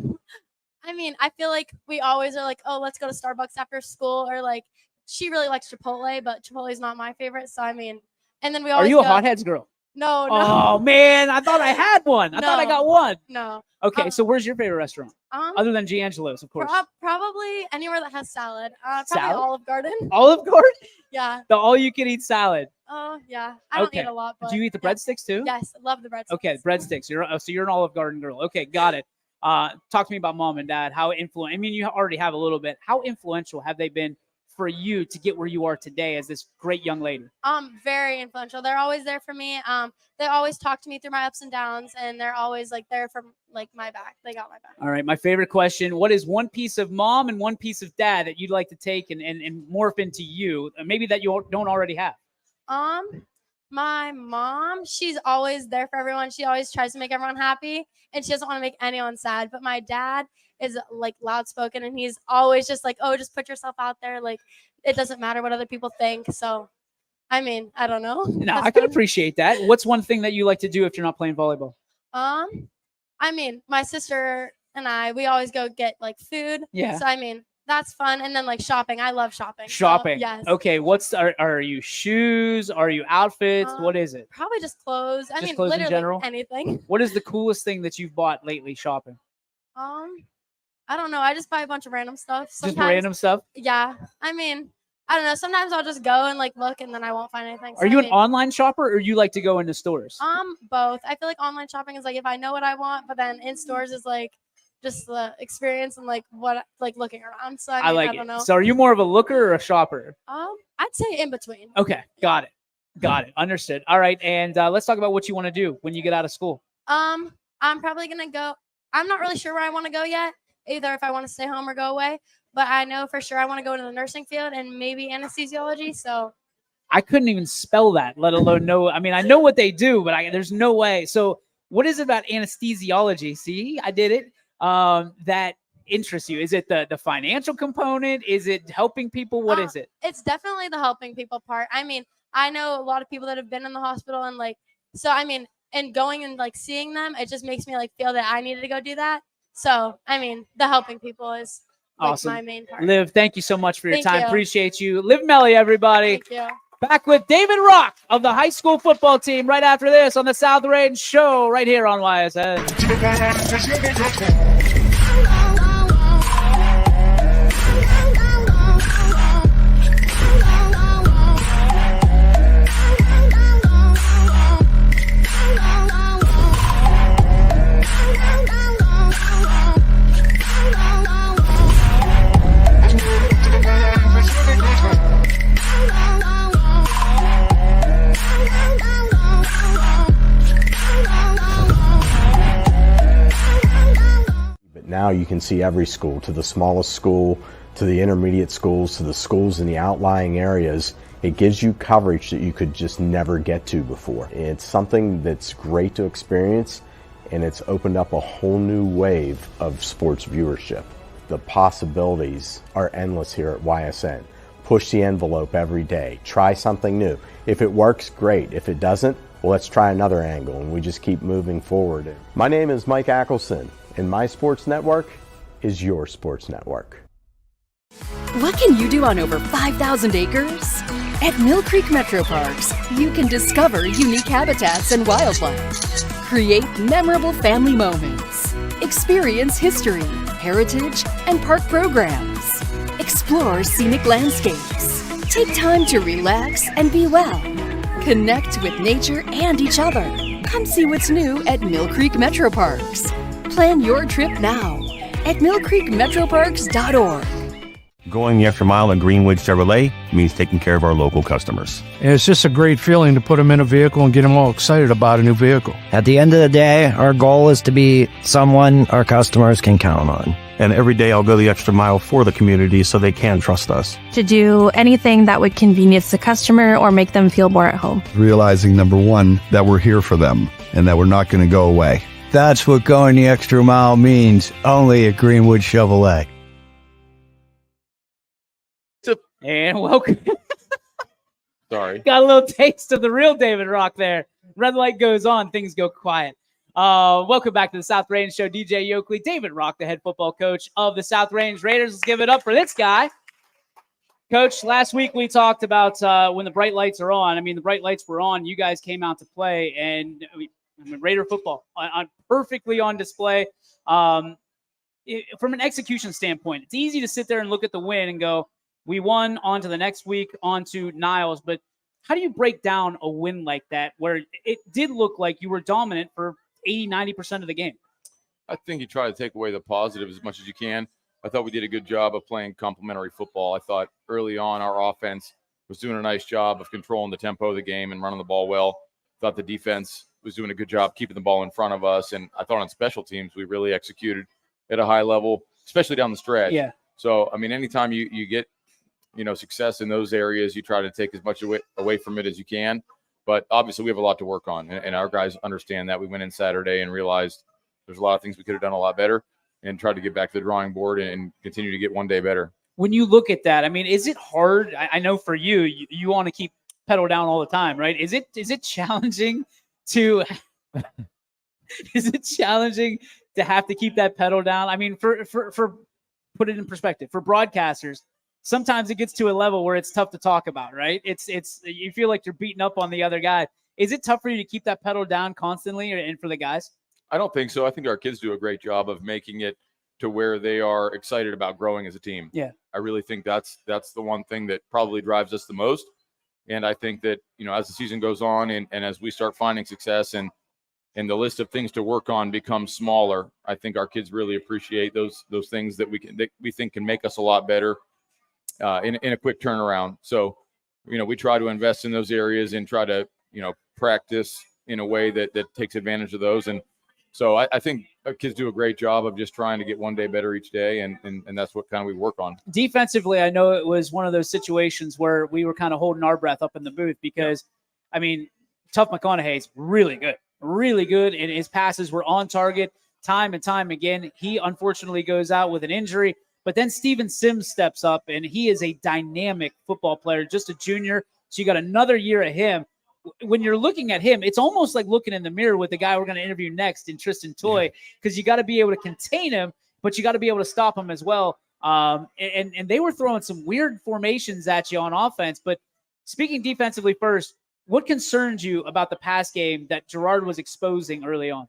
P: I mean, I feel like we always are like, oh, let's go to Starbucks after school, or like she really likes Chipotle, but Chipotle is not my favorite. So I mean, and then we always.
A: Are you a Hotheads girl?
P: No.
A: Oh man, I thought I had one. I thought I got one.
P: No.
A: Okay, so where's your favorite restaurant? Other than Giangelo's, of course.
P: Probably anywhere that has salad. Probably
A: salad?
P: Olive Garden.
A: Olive Garden?
P: Yeah.
A: The all-you-can-eat salad.
P: Oh yeah, I don't eat a lot. But
A: do you eat the breadsticks too?
P: Yes, I love the breadsticks.
A: Okay, breadsticks. You're an Olive Garden girl. Okay, got it. Talk to me about mom and dad. How influential? I mean, you already have a little bit. How influential have they been for you to get where you are today as this great young lady?
P: Very influential. They're always there for me. They always talk to me through my ups and downs, and they're always like there for like my back. They got my back.
A: All right, my favorite question: what is one piece of mom and one piece of dad that you'd like to take and morph into you, maybe that you don't already have?
P: My mom, she's always there for everyone. She always tries to make everyone happy, and she doesn't want to make anyone sad. But my dad is like loud spoken, and he's always just like, oh, just put yourself out there. Like, it doesn't matter what other people think. So, I mean, I don't know.
A: No, I can appreciate that. What's one thing that you like to do if you're not playing volleyball?
P: I mean, my sister and we always go get like food.
A: Yeah.
P: So, I mean, that's fun. And then like shopping. I love shopping.
A: Shopping.
P: So, yes.
A: Okay. Are you shoes? Are you outfits? What is it?
P: Probably just clothes. I mean,
A: clothes
P: literally
A: in general?
P: anything.
A: What is the coolest thing that you've bought lately shopping?
P: I don't know. I just buy a bunch of random stuff.
A: Just random stuff?
P: Yeah. I mean, I don't know. Sometimes I'll just go and like look, and then I won't find anything. So,
A: Are you an online shopper, or you like to go into stores?
P: Both. I feel like online shopping is like if I know what I want, but then in stores is like just the experience and like what like looking around. So I don't know.
A: So are you more of a looker or a shopper?
P: I'd say in between.
A: Okay, got it. Understood. All right, and let's talk about what you want to do when you get out of school.
P: I'm probably gonna go. I'm not really sure where I want to go yet. Either if I want to stay home or go away. But I know for sure I want to go into the nursing field and maybe anesthesiology. So
A: I couldn't even spell that, let alone know. I mean, I know what they do, but there's no way. So What is it about anesthesiology? See, I did it. That interests you? Is it the financial component? Is it helping people? What is it?
P: It's definitely the helping people part. I mean, I know a lot of people that have been in the hospital and like, so I mean, and going and like seeing them, it just makes me like feel that I needed to go do that. So, I mean, the helping people is like
A: Awesome.
P: my main part.
A: Liv, thank you so much for your
P: Thank
A: time.
P: you.
A: Appreciate you. Liv Melly, everybody.
P: Thank you.
A: Back with David Rock of the high school football team right after this on the South Range Show right here on YSN.
Q: Now you can see every school, to the smallest school, to the intermediate schools, to the schools in the outlying areas. It gives you coverage that you could just never get to before. It's something that's great to experience, and it's opened up a whole new wave of sports viewership. The possibilities are endless here at YSN. Push the envelope every day. Try something new. If it works, great. If it doesn't, well, let's try another angle, and we just keep moving forward. My name is Mike Ackelson, and my sports network is your sports network.
J: What can you do on over 5,000 acres? At Mill Creek Metro Parks, you can discover unique habitats and wildlife, create memorable family moments, experience history, heritage, and park programs, explore scenic landscapes, take time to relax and be well, connect with nature and each other. Come see what's new at Mill Creek Metro Parks. Plan your trip now at millcreekmetroparks.org.
R: Going the extra mile at Greenwood Chevrolet means taking care of our local customers.
S: And it's just a great feeling to put them in a vehicle and get them all excited about a new vehicle.
T: At the end of the day, our goal is to be someone our customers can count on.
R: And every day I'll go the extra mile for the community so they can trust us.
U: To do anything that would convenience the customer or make them feel more at home.
V: Realizing, number one, that we're here for them and that we're not going to go away.
T: That's what going the extra mile means, only at Greenwood Chevrolet.
A: And welcome.
B: Sorry.
A: Got a little taste of the real David Rock there. Red light goes on, things go quiet. Welcome back to the South Range Show. DJ Yoakley, David Rock, the head football coach of the South Range Raiders. Let's give it up for this guy. Coach, last week we talked about when the bright lights are on. I mean, the bright lights were on. You guys came out to play, and Raider football on perfectly on display. From an execution standpoint, it's easy to sit there and look at the win and go, we won, on to the next week, on to Niles. But how do you break down a win like that where it did look like you were dominant for 80, 90% of the game?
W: I think you try to take away the positives as much as you can. I thought we did a good job of playing complementary football. I thought early on our offense was doing a nice job of controlling the tempo of the game and running the ball well. Thought the defense was doing a good job keeping the ball in front of us. And I thought on special teams, we really executed at a high level, especially down the stretch.
A: Yeah.
W: So, I mean, anytime you get, success in those areas, you try to take as much away from it as you can. But obviously we have a lot to work on, and our guys understand that. We went in Saturday and realized there's a lot of things we could have done a lot better and tried to get back to the drawing board and continue to get one day better.
A: When you look at that, I mean, is it hard? I know for you want to keep pedal down all the time, right? Is it challenging to have to keep that pedal down? I mean, for put it in perspective, for broadcasters, sometimes it gets to a level where it's tough to talk about, right? It's you feel like you're beating up on the other guy. Is it tough for you to keep that pedal down constantly, and for the guys?
W: I don't think so. I think our kids do a great job of making it to where they are excited about growing as a team.
A: Yeah.
W: I really think that's the one thing that probably drives us the most. And I think that, as the season goes on and as we start finding success and the list of things to work on becomes smaller, I think our kids really appreciate those things that we think can make us a lot better in a quick turnaround. So, we try to invest in those areas and try to, practice in a way that takes advantage of those. And so I think our kids do a great job of just trying to get one day better each day. And that's what kind of we work on.
A: Defensively, I know it was one of those situations where we were kind of holding our breath up in the booth because, I mean, Tough McConaughey's really good. really good, and his passes were on target time and time again. He unfortunately goes out with an injury, but then Steven Sims steps up, and he is a dynamic football player, just a junior. So you got another year of him. When you're looking at him, it's almost like looking in the mirror with the guy we're going to interview next in Tristan Toy, because you got to be able to contain him, but you got to be able to stop him as well. And they were throwing some weird formations at you on offense. But speaking defensively first, what concerns you about the pass game that Girard was exposing early on?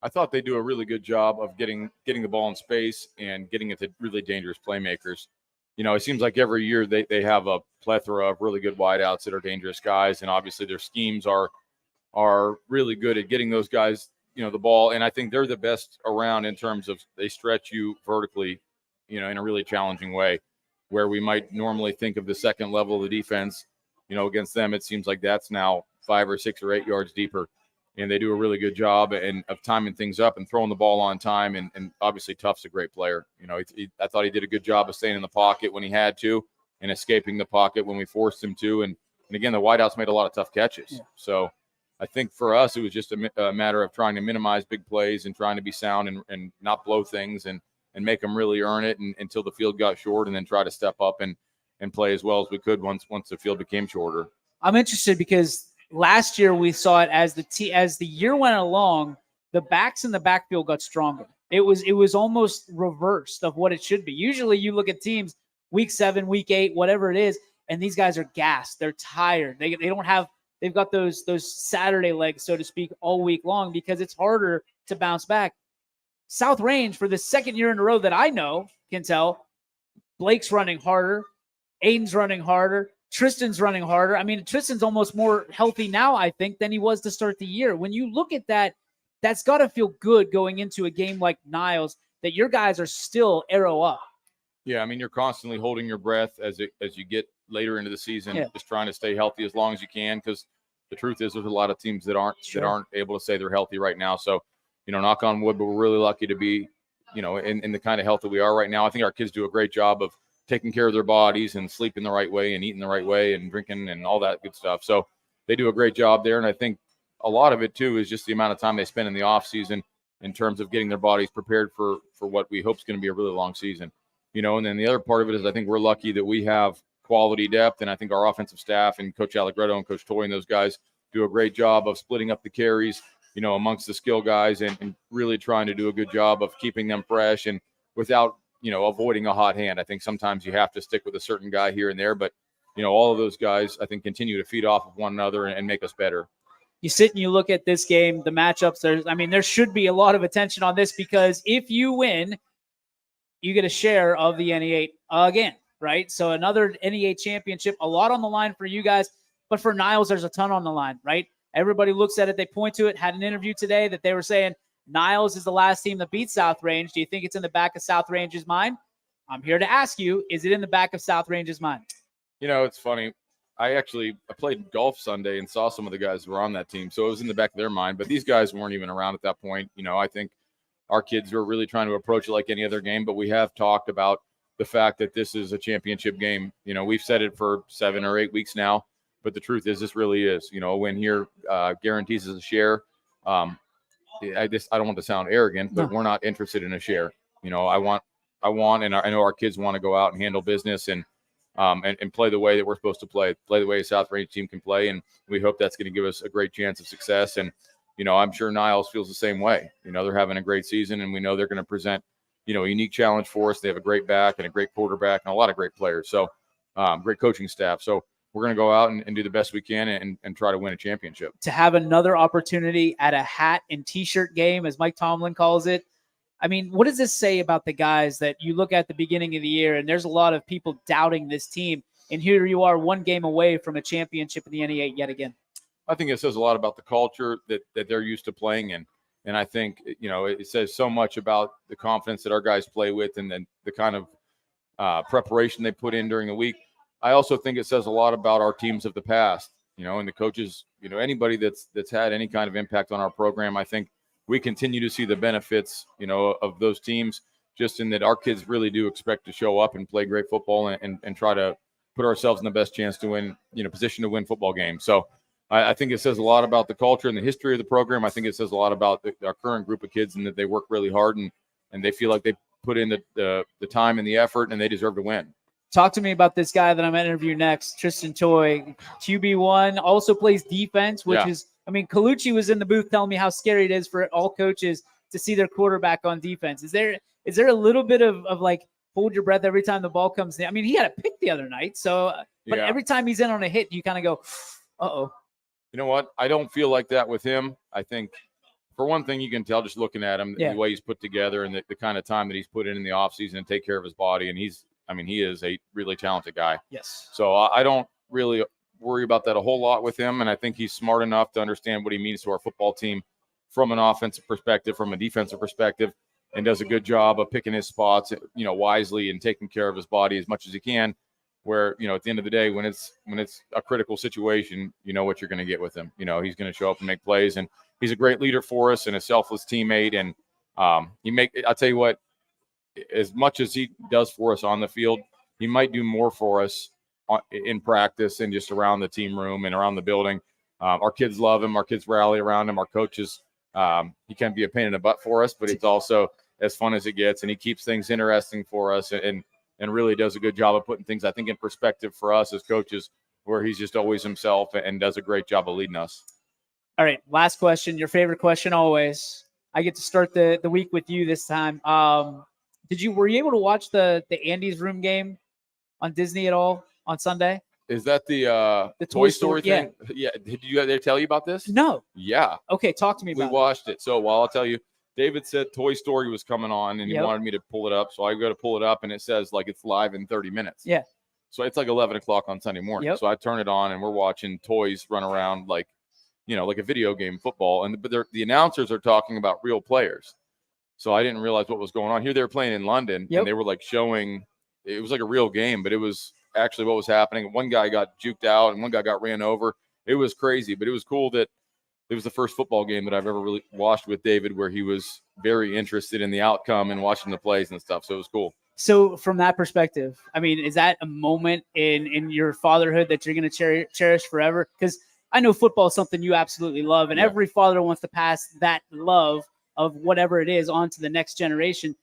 W: I thought they do a really good job of getting the ball in space and getting it to really dangerous playmakers. You know, it seems like every year they have a plethora of really good wideouts that are dangerous guys, and obviously their schemes are really good at getting those guys, you know, the ball. And I think they're the best around in terms of they stretch you vertically, you know, in a really challenging way, where we might normally think of the second level of the defense. You know, against them, it seems like that's now 5 or 6 or 8 yards deeper. And they do a really good job of timing things up and throwing the ball on time. And obviously Tuff's a great player. You know, I thought he did a good job of staying in the pocket when he had to and escaping the pocket when we forced him to. And again, the wideouts made a lot of tough catches. Yeah. So I think for us, it was just a matter of trying to minimize big plays and trying to be sound and not blow things and make them really earn it until the field got short, and then try to step up and play as well as we could once the field became shorter.
A: I'm interested because last year we saw it as the year went along, the backs in the backfield got stronger. It was almost reversed of what it should be. Usually you look at teams week 7, week 8, whatever it is, and these guys are gassed. They're tired. They've got those Saturday legs, so to speak, all week long because it's harder to bounce back. South Range, for the second year in a row that I know, can tell, Blake's running harder, Aiden's running harder, Tristan's running harder. I mean, Tristan's almost more healthy now, I think, than he was to start the year. When you look at that, that's got to feel good going into a game like Niles, that your guys are still arrow up.
W: Yeah, I mean, you're constantly holding your breath as you get later into the season, just trying to stay healthy as long as you can, because the truth is there's a lot of teams that aren't able to say they're healthy right now. So, you know, knock on wood, but we're really lucky to be, you know, in the kind of health that we are right now. I think our kids do a great job of taking care of their bodies and sleeping the right way and eating the right way and drinking and all that good stuff. So they do a great job there. And I think a lot of it too is just the amount of time they spend in the off season in terms of getting their bodies prepared for what we hope is going to be a really long season, you know. And then the other part of it is I think we're lucky that we have quality depth. And I think our offensive staff and Coach Allegretto and Coach Toy and those guys do a great job of splitting up the carries, you know, amongst the skill guys and really trying to do a good job of keeping them fresh and without, you know, avoiding a hot hand. I think sometimes you have to stick with a certain guy here and there, but, you know, all of those guys, I think, continue to feed off of one another and make us better.
A: You sit and you look at this game, the matchups, there should be a lot of attention on this because if you win, you get a share of the NE8 again, right? So another NE8 championship, a lot on the line for you guys, but for Niles, there's a ton on the line, right? Everybody looks at it, they point to it, had an interview today that they were saying, Niles is the last team that beat South Range. Do you think it's in the back of South Range's mind? I'm here to ask you, is it in the back of South Range's mind?
W: You know, it's funny. I played golf Sunday and saw some of the guys who were on that team, so it was in the back of their mind. But these guys weren't even around at that point. You know, I think our kids were really trying to approach it like any other game, but we have talked about the fact that this is a championship game. You know, we've said it for 7 or 8 weeks now, but the truth is this really is. You know, a win here guarantees us a share. I don't want to sound arrogant, but we're not interested in a share. You know, I want, and I know our kids want to go out and handle business and play the way that we're supposed to play the way a South Range team can play. And we hope that's going to give us a great chance of success. And, you know, I'm sure Niles feels the same way. You know, they're having a great season and we know they're going to present, you know, a unique challenge for us. They have a great back and a great quarterback and a lot of great players. So great coaching staff. So we're going to go out and do the best we can and try to win a championship.
A: To have another opportunity at a hat and T-shirt game, as Mike Tomlin calls it. I mean, what does this say about the guys that you look at the beginning of the year and there's a lot of people doubting this team, and here you are 1 game away from a championship in the NE8 yet again?
W: I think it says a lot about the culture that they're used to playing in. And I think, you know, it says so much about the confidence that our guys play with and then the kind of preparation they put in during the week. I also think it says a lot about our teams of the past, you know, and the coaches, you know, anybody that's had any kind of impact on our program. I think we continue to see the benefits, you know, of those teams, just in that our kids really do expect to show up and play great football and try to put ourselves in the best chance to win, you know, position to win football games. So I think it says a lot about the culture and the history of the program. I think it says a lot about our current group of kids and that they work really hard and they feel like they put in the time and the effort and they deserve to win.
A: Talk to me about this guy that I'm going to interview next, Tristan Toy, QB1, also plays defense, which is, I mean, Colucci was in the booth telling me how scary it is for all coaches to see their quarterback on defense. Is there a little bit of like, hold your breath every time the ball comes in? I mean, he had a pick the other night, so, but every time he's in on a hit, you kind of go, uh-oh.
W: You know what? I don't feel like that with him. I think, for one thing, you can tell just looking at him, the way he's put together and the kind of time that he's put in the offseason and take care of his body, and he is a really talented guy.
A: Yes.
W: So I don't really worry about that a whole lot with him, and I think he's smart enough to understand what he means to our football team from an offensive perspective, from a defensive perspective, and does a good job of picking his spots, wisely and taking care of his body as much as he can. Where, at the end of the day, when it's a critical situation, you know what you're going to get with him. He's going to show up and make plays, and he's a great leader for us and a selfless teammate. And I'll tell you what, as much as he does for us on the field, he might do more for us in practice and just around the team room and around the building. Our kids love him. Our kids rally around him. Our coaches, he can be a pain in the butt for us, but it's also as fun as it gets. And he keeps things interesting for us and really does a good job of putting things, I think, in perspective for us as coaches, where he's just always himself and does a great job of leading us.
A: All right, last question, your favorite question always. I get to start the week with you this time. Were you able to watch the Andy's Room game on Disney at all on Sunday?
W: Is that the Toy Story thing? Yeah. Did they tell you about this?
A: No.
W: Yeah.
A: Okay, talk to me about it.
W: We watched it. So, I'll tell you, David said Toy Story was coming on, and he wanted me to pull it up. So I go to pull it up, and it says like it's live in 30 minutes.
A: Yeah.
W: So it's like 11 o'clock on Sunday morning.
A: Yep.
W: So I turn it on, and we're watching toys run around like a video game football. But the announcers are talking about real players. So I didn't realize what was going on. Here they were playing in London, and they were like showing – it was like a real game, but it was actually what was happening. One guy got juked out, and one guy got ran over. It was crazy, but it was cool that it was the first football game that I've ever really watched with David where he was very interested in the outcome and watching the plays and stuff. So it was cool.
A: So from that perspective, I mean, is that a moment in your fatherhood that you're going to cherish forever? Because I know football is something you absolutely love, and every father wants to pass that love of whatever it is on to the next generation.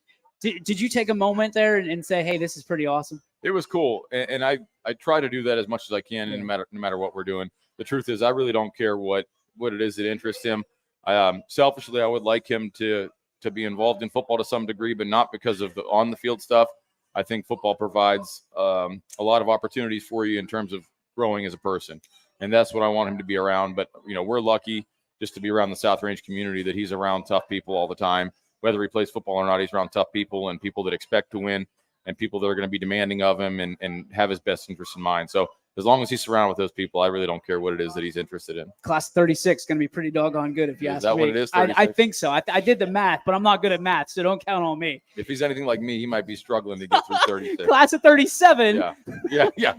A: Did you take a moment there and say, hey, this is pretty awesome?
W: It was cool. And I try to do that as much as I can, no matter what we're doing. The truth is I really don't care what it is that interests him. Selfishly, I would like him to be involved in football to some degree, but not because of the on the field stuff. I think football provides a lot of opportunities for you in terms of growing as a person. And that's what I want him to be around. But, we're lucky just to be around the South Range community that he's around tough people all the time. Whether he plays football or not, he's around tough people and people that expect to win and people that are going to be demanding of him and have his best interests in mind. So as long as he's surrounded with those people, I really don't care what it is that he's interested in.
A: Class 36 is going to be pretty doggone good if you ask me.
W: Is that what it is?
A: I think so. I did the math, but I'm not good at math, so don't count on me.
W: If he's anything like me, he might be struggling to get through 36.
A: Class of 37.
W: Yeah.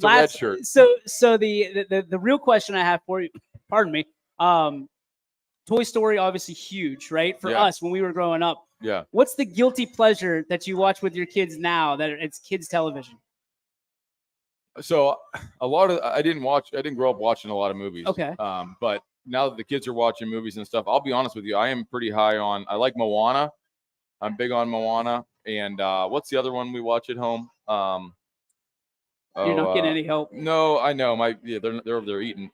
A: Last shirt. So the real question I have for you, pardon me, Toy Story obviously huge, right? For us when we were growing up.
W: Yeah.
A: What's the guilty pleasure that you watch with your kids now that it's kids television?
W: So I didn't grow up watching a lot of movies.
A: Okay.
W: But now that the kids are watching movies and stuff, I'll be honest with you, I am pretty high on, I like Moana. I'm big on Moana. And what's the other one we watch at home?
A: You're not getting any help.
W: No, I know. They're over there eating.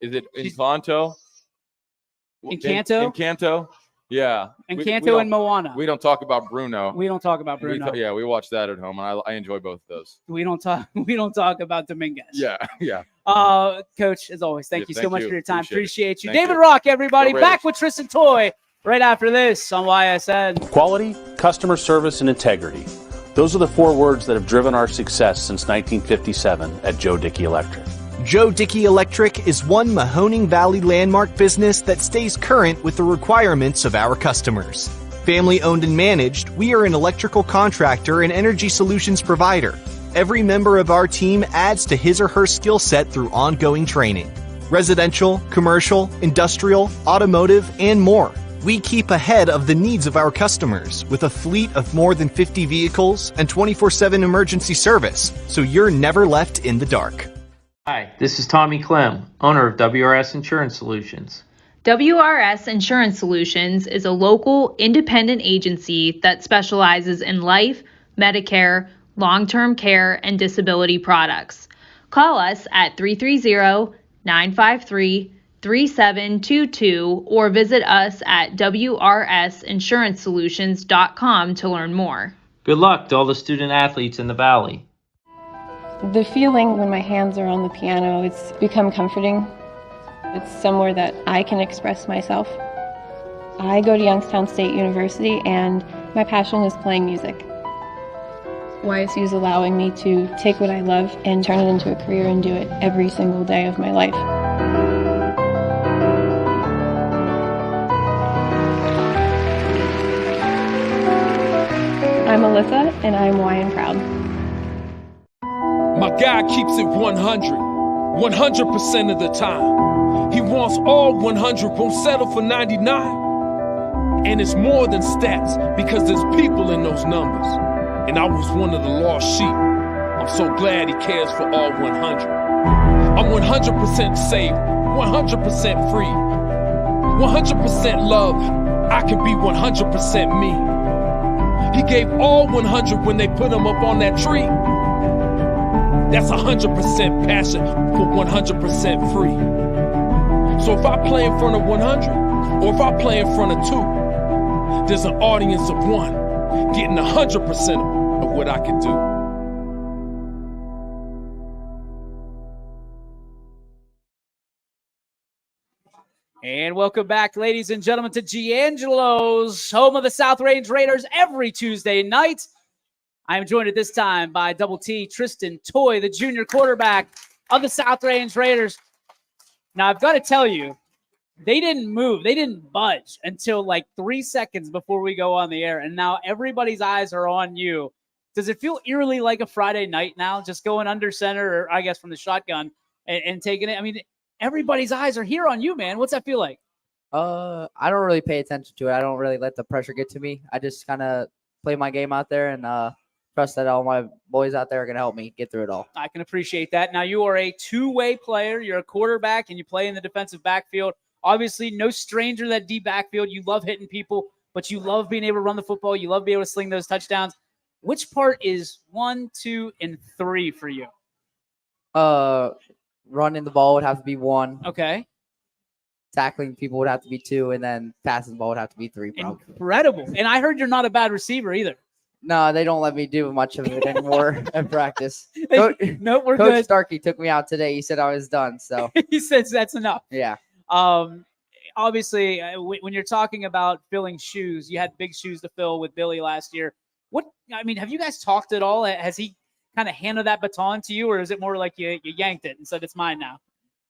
W: Is it Encanto?
A: Encanto?
W: Encanto? Yeah.
A: Encanto and Moana.
W: We don't talk about Bruno.
A: We don't talk about Bruno.
W: We watch that at home, and I enjoy both of those.
A: We don't talk about Dominguez.
W: Yeah.
A: Coach, as always, thank you so much for your time. Appreciate you.
W: Thank
A: David
W: you.
A: Rock, everybody.
W: Go
A: Back
W: Raiders.
A: with Tristan Toy right after this on YSN.
C: Quality, customer service, and integrity. Those are the 4 words that have driven our success since 1957 at Joe Dickey Electric.
F: Joe Dickey Electric is one Mahoning Valley landmark business that stays current with the requirements of our customers. Family owned and managed, we are an electrical contractor and energy solutions provider. Every member of our team adds to his or her skill set through ongoing training. Residential, commercial, industrial, automotive, and more. We keep ahead of the needs of our customers with a fleet of more than 50 vehicles and 24/7 emergency service, so you're never left in the dark.
D: Hi, this is Tommy Clem, owner of WRS Insurance Solutions.
E: WRS Insurance Solutions is a local independent agency that specializes in life, Medicare, long-term care, and disability products. Call us at 330-953-3722 or visit us at wrsinsuranceSolutions.com to learn more.
D: Good luck to all the student athletes in the Valley.
G: The feeling when my hands are on the piano, it's become comforting. It's somewhere that I can express myself. I go to Youngstown State University and my passion is playing music. YSU is allowing me to take what I love and turn it into a career and do it every single day of my life. I'm Alyssa and I'm YN proud.
X: My guy keeps it 100% of the time. He wants all 100, won't settle for 99. And it's more than stats because there's people in those numbers. And I was one of the lost sheep. I'm so glad he cares for all 100. I'm 100% safe, 100% free, 100% love. I can be 100% me. He gave all 100 when they put him up on that tree. That's 100% passion for 100% free. So if I play in front of 100, or if I play in front of 2, there's an audience of 1 getting 100% of what I can do.
A: And welcome back, ladies and gentlemen, to Giangelo's, home of the South Range Raiders, every Tuesday night. I am joined at this time by Double T, Tristan Toy, the junior quarterback of the South Range Raiders. Now, I've got to tell you, they didn't move. They didn't budge until like 3 seconds before we go on the air. And now everybody's eyes are on you. Does it feel eerily like a Friday night now, just going under center, or I guess from the shotgun and taking it? I mean, everybody's eyes are here on you, man. What's that feel like?
Y: I don't really pay attention to it. I don't really let the pressure get to me. I just kind of play my game out there and trust that all my boys out there are going to help me get through it all.
A: I can appreciate that. Now, you are a two-way player. You're a quarterback, and you play in the defensive backfield. Obviously, no stranger to that deep backfield. You love hitting people, but you love being able to run the football. You love being able to sling those touchdowns. Which part is 1, 2, and 3 for you?
Y: Running the ball would have to be 1.
A: Okay.
Y: Tackling people would have to be 2, and then passing the ball would have to be 3. Probably.
A: Incredible. And I heard you're not a bad receiver either.
Y: No, they don't let me do much of it anymore in practice.
A: No, we're
Y: Coach
A: good.
Y: Starkey took me out today. He said I was done. So
A: He says that's enough.
Y: yeah.
A: Obviously, when you're talking about filling shoes, you had big shoes to fill with Billy last year. Have you guys talked at all? Has he kind of handed that baton to you, or is it more like you yanked it and said it's mine now?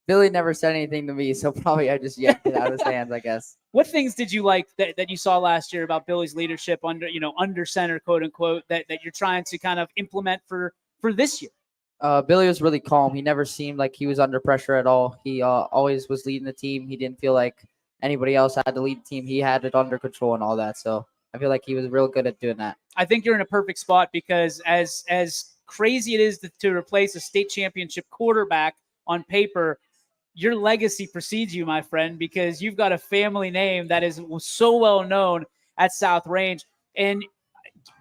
Y: Billy never said anything to me, so probably I just yanked it out of his hands, I guess.
A: What things did you like that you saw last year about Billy's leadership under center, quote unquote, that you're trying to kind of implement for this year?
Y: Billy was really calm. He never seemed like he was under pressure at all. He always was leading the team. He didn't feel like anybody else had to lead the team. He had it under control and all that. So I feel like he was real good at doing that.
A: I think you're in a perfect spot because as crazy it is to replace a state championship quarterback on paper, your legacy precedes you, my friend, because you've got a family name that is so well known at South Range. And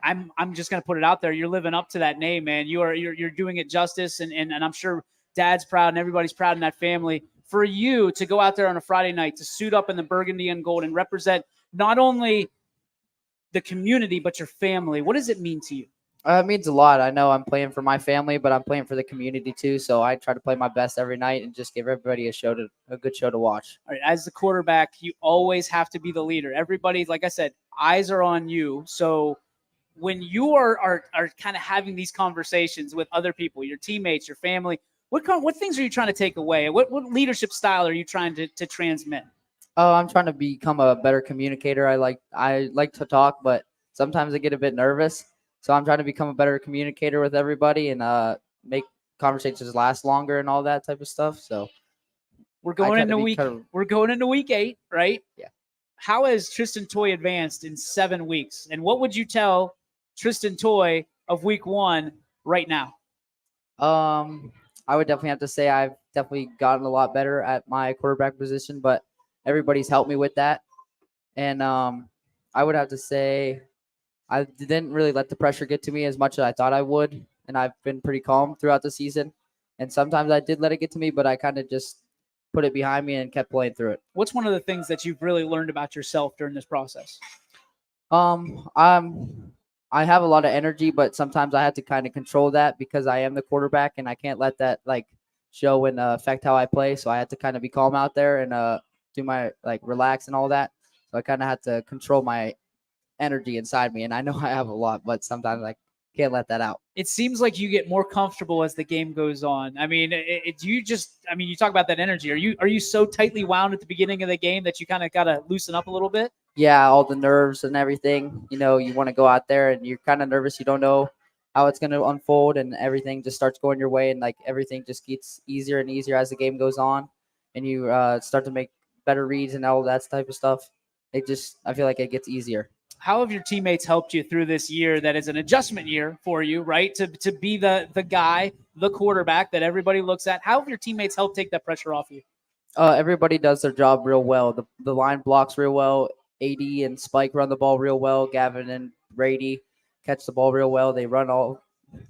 A: I'm just going to put it out there. You're living up to that name, man. You're doing it justice. And I'm sure Dad's proud and everybody's proud in that family. For you to go out there on a Friday night to suit up in the burgundy and gold and represent not only the community, but your family, what does it mean to you?
Y: It means a lot. I know I'm playing for my family, but I'm playing for the community too. So I try to play my best every night and just give everybody a good show to watch.
A: All right, as the quarterback, you always have to be the leader. Everybody, like I said, eyes are on you. So when you are kind of having these conversations with other people, your teammates, your family, what things are you trying to take away? What leadership style are you trying to transmit?
Y: I'm trying to become a better communicator. I like to talk, but sometimes I get a bit nervous. So I'm trying to become a better communicator with everybody and make conversations last longer and all that type of stuff. So
A: we're going into week 8, right?
Y: Yeah.
A: How has Tristan Toy advanced in 7 weeks? And what would you tell Tristan Toy of week 1 right now?
Y: I would definitely have to say I've definitely gotten a lot better at my quarterback position, but everybody's helped me with that. And I would have to say I didn't really let the pressure get to me as much as I thought I would, and I've been pretty calm throughout the season. And sometimes I did let it get to me, but I kind of just put it behind me and kept playing through it.
A: What's one of the things that you've really learned about yourself during this process?
Y: I have a lot of energy, but sometimes I have to kind of control that because I am the quarterback and I can't let that like show and affect how I play. So I had to kind of be calm out there and do my like relax and all that. So I kind of had to control my energy inside me. And I know I have a lot, but sometimes I can't let that out.
A: It seems like you get more comfortable as the game goes on. I mean, you talk about that energy. Are you so tightly wound at the beginning of the game that you kind of got to loosen up a little bit?
Y: Yeah, all the nerves and everything. You know, you want to go out there and you're kind of nervous. You don't know how it's going to unfold, and everything just starts going your way, and like everything just gets easier and easier as the game goes on, and you start to make better reads and all that type of stuff. I feel like it gets easier.
A: How have your teammates helped you through this year that is an adjustment year for you, right? To be the guy, the quarterback that everybody looks at. How have your teammates helped take that pressure off you?
Y: Everybody does their job real well. The line blocks real well. AD and Spike run the ball real well. Gavin and Brady catch the ball real well. They run all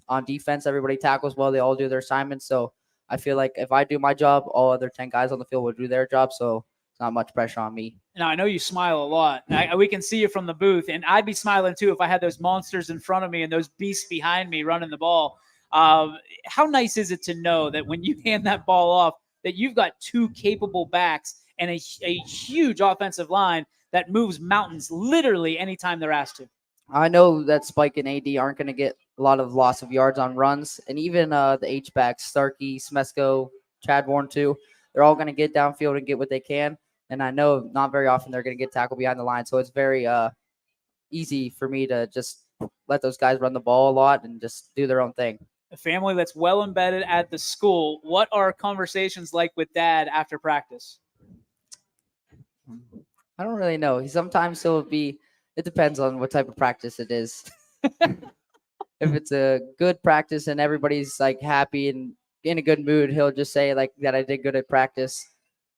Y: on defense. Everybody tackles well. They all do their assignments. So I feel like if I do my job, all other 10 guys on the field will do their job. So it's not much pressure on me.
A: Now, I know you smile a lot. We can see you from the booth, and I'd be smiling too if I had those monsters in front of me and those beasts behind me running the ball. How nice is it to know that when you hand that ball off, that you've got two capable backs and a huge offensive line that moves mountains literally anytime they're asked to?
Y: I know that Spike and AD aren't going to get a lot of loss of yards on runs, and even the H-backs, Starkey, Smesko, Chad Warren too, they're all going to get downfield and get what they can. And I know not very often they're going to get tackled behind the line, so it's very easy for me to just let those guys run the ball a lot and just do their own thing.
A: A family that's well embedded at the school. What are conversations like with Dad after practice?
Y: I don't really know. Sometimes it depends on what type of practice it is. If it's a good practice and everybody's like happy and in a good mood, he'll just say like that I did good at practice.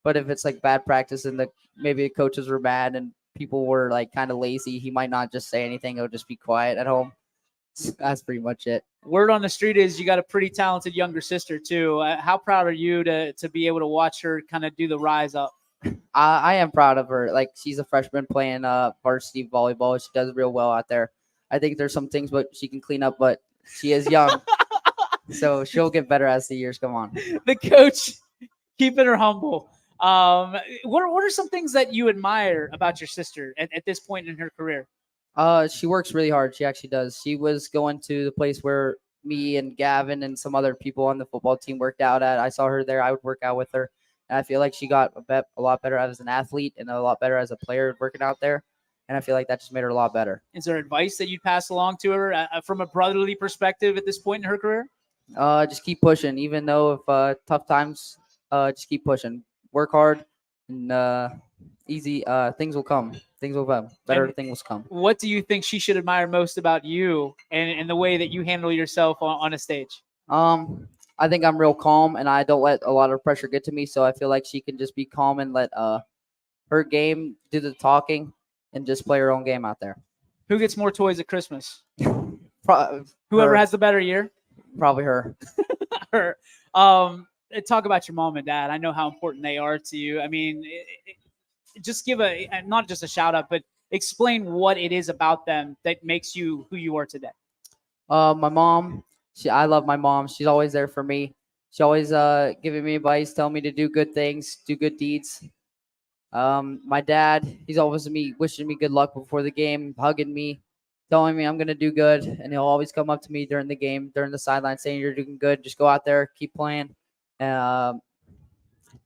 Y: But if it's like bad practice and maybe the coaches were bad and people were like kind of lazy, he might not just say anything. He'll just be quiet at home. That's pretty much it.
A: Word on the street is you got a pretty talented younger sister too. How proud are you to be able to watch her kind of do the rise up?
Y: I am proud of her. Like, she's a freshman playing varsity volleyball. She does real well out there. I think there's some things but she can clean up, but she is young. So she'll get better as the years go on.
A: The coach keeping her humble. What are some things that you admire about your sister at this point in her career?
Y: She works really hard. She actually does. She was going to the place where me and Gavin and some other people on the football team worked out at. I saw her there. I would work out with her. And I feel like she got a lot better as an athlete and a lot better as a player working out there. And I feel like that just made her a lot better.
A: Is there advice that you'd pass along to her from a brotherly perspective at this point in her career?
Y: Just keep pushing. Even though if tough times, just keep pushing. Work hard and easy. Things will come. Things will come. Better things will come.
A: What do you think she should admire most about you and the way that you handle yourself on a stage?
Y: I think I'm real calm and I don't let a lot of pressure get to me. So I feel like she can just be calm and let her game do the talking and just play her own game out there.
A: Who gets more toys at Christmas?
Y: Whoever
A: Whoever has the better year?
Y: Probably her.
A: Her. Talk about your mom and dad. I know how important they are to you. I mean, just give not just a shout out, but explain what it is about them that makes you who you are today.
Y: My mom, I love my mom. She's always there for me. She's always giving me advice, telling me to do good things, do good deeds. My dad, he's always wishing me good luck before the game, hugging me, telling me I'm going to do good. And he'll always come up to me during the game, during the sideline, saying you're doing good. Just go out there, keep playing, do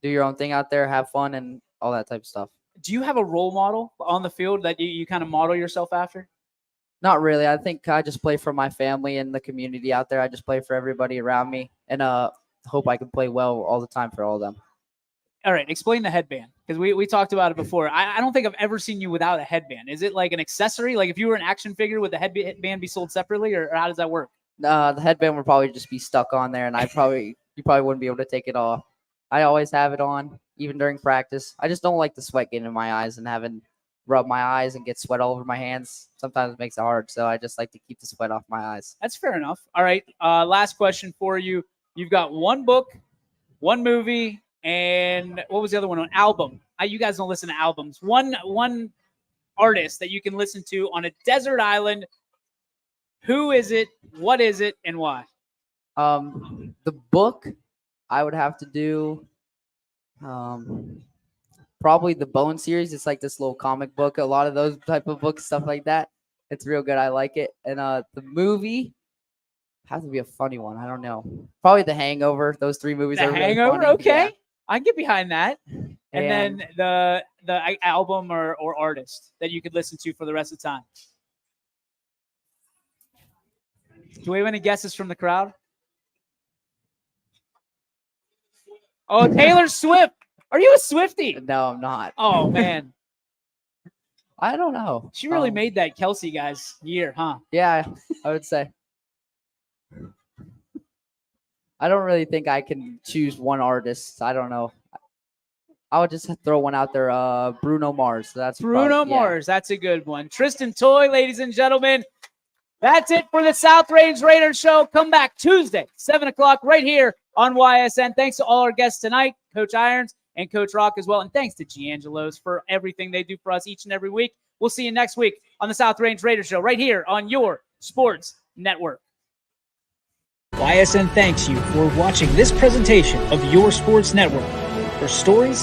Y: your own thing out there, have fun, and all that type of stuff.
A: Do you have a role model on the field that you kind of model yourself after?
Y: Not really. I think I just play for my family and the community out there. I just play for everybody around me and hope I can play well all the time for all of them.
A: All right. Explain the headband, because we talked about it before. I don't think I've ever seen you without a headband. Is it like an accessory? Like if you were an action figure, would the headband be sold separately, or how does that work?
Y: The headband would probably just be stuck on there, and I'd probably you probably wouldn't be able to take it off. I always have it on, even during practice. I just don't like the sweat getting in my eyes and having rub my eyes and get sweat all over my hands. Sometimes it makes it hard, so I just like to keep the sweat off my eyes.
A: That's fair enough. All right, last question for you. You've got one book, one movie, and what was the other one? An album. You guys don't listen to albums. One artist that you can listen to on a desert island. Who is it? What is it? And why?
Y: The book, I would have to do probably the Bone series. It's like this little comic book. A lot of those type of books, stuff like that. It's real good. I like it. And the movie has to be a funny one. I don't know. Probably The Hangover. Those 3 movies
A: The
Y: are really
A: Hangover.
Y: funny.
A: Okay,
Y: Yeah.
A: I can get behind that. And then the album or artist that you could listen to for the rest of the time. Do we have any guesses from the crowd? Oh, Taylor Swift. Are you a Swiftie?
Y: No, I'm not.
A: Oh, man.
Y: I don't know.
A: She really made that Kelsey guys year, huh?
Y: Yeah, I would say. I don't really think I can choose one artist. I don't know. I would just throw one out there. Bruno Mars. That's
A: Bruno
Y: probably, yeah.
A: Mars. That's a good one. Tristan Toy, ladies and gentlemen. That's it for the South Range Raiders show. Come back Tuesday, 7 o'clock, right here on YSN. Thanks to all our guests tonight, Coach Irons and Coach Rock as well. And thanks to Giangelo's for everything they do for us each and every week. We'll see you next week on the South Range Raiders show right here on your sports network. YSN thanks you for watching this presentation of your sports network. For stories,